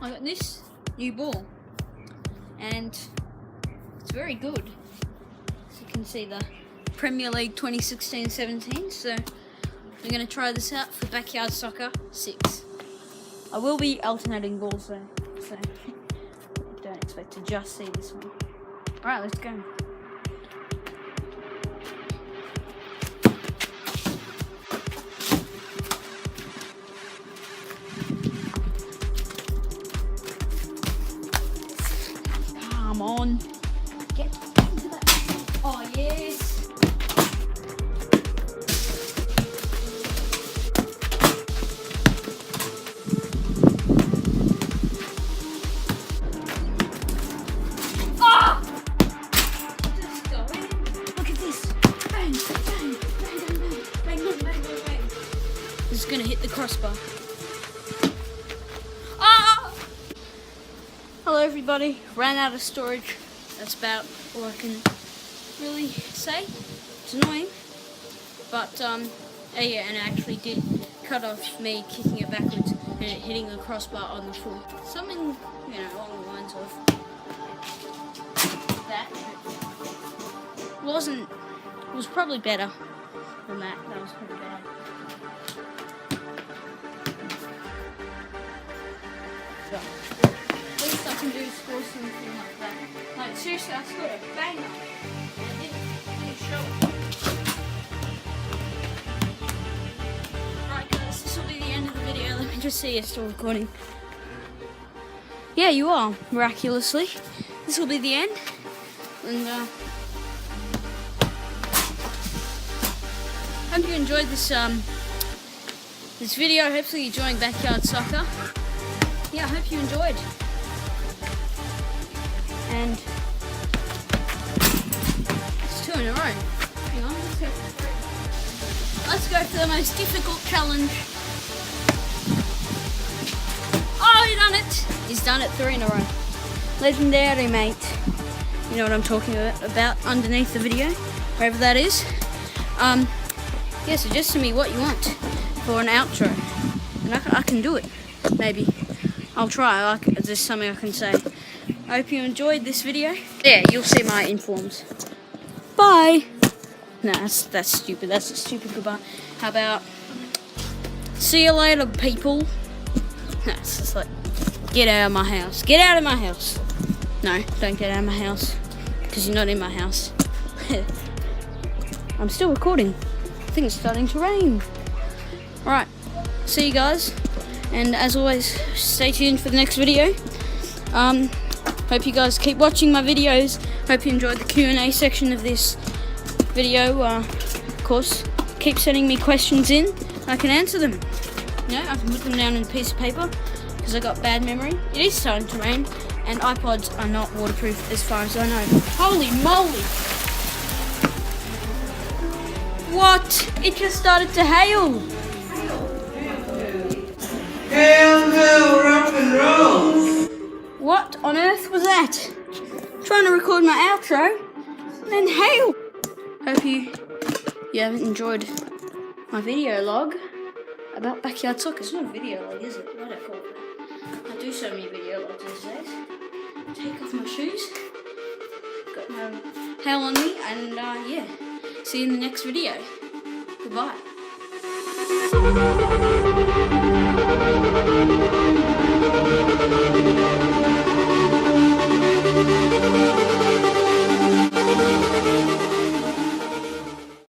I got this new ball, and it's very good. As you can see, the Premier League 2016-17. So we're going to try this out for Backyard Soccer 6. I will be alternating balls though, so don't expect to just see this one. Alright, let's go. Come on. Get into that. Oh, yes. This is gonna hit the crossbar. Ah! Hello everybody, ran out of storage. That's about all I can really say. It's annoying. But yeah, and it actually did cut off me kicking it backwards and it hitting the crossbar on the floor. Something, you know, along the lines of that. It was probably better than that. That was pretty bad. At least I can do score something like that. Like seriously, I scored a banger. And I didn't show it. Right guys, this will be the end of the video. Let me just see you're still recording. Yeah, you are, miraculously. This will be the end. And hope you enjoyed this this video. Hopefully you're enjoying Backyard Soccer. Yeah, I hope you enjoyed. And it's 2 in a row. Hang on, let's go for the most difficult challenge. Oh, he done it! He's done it 3 in a row. Legendary, mate. You know what I'm talking about underneath the video, wherever that is. Yeah, suggest to me what you want for an outro, and I can do it. Maybe. I'll try. There's something I can say. I hope you enjoyed this video. Yeah, you'll see my informs. Bye. Nah, that's stupid. That's a stupid goodbye. How about see you later, people? Nah, it's just like get out of my house. Get out of my house. No, don't get out of my house because you're not in my house. I'm still recording. I think it's starting to rain. Alright, see you guys. And as always, stay tuned for the next video. Hope you guys keep watching my videos. Hope you enjoyed the Q&A section of this video. Of course, keep sending me questions in. I can answer them. You know, I can put them down in a piece of paper because I got bad memory. It is starting to rain, and iPods are not waterproof as far as I know. Holy moly! What? It just started to hail. Hail, hail, rock and roll! What on earth was that? Trying to record my outro, and then hail! Hope you haven't enjoyed my video log about Backyard Soccer. It's not a video log, is it? What do I call it? I do so many video logs these days. Take off my shoes. Got no hail on me, and yeah. See you in the next video. Goodbye. Thank you.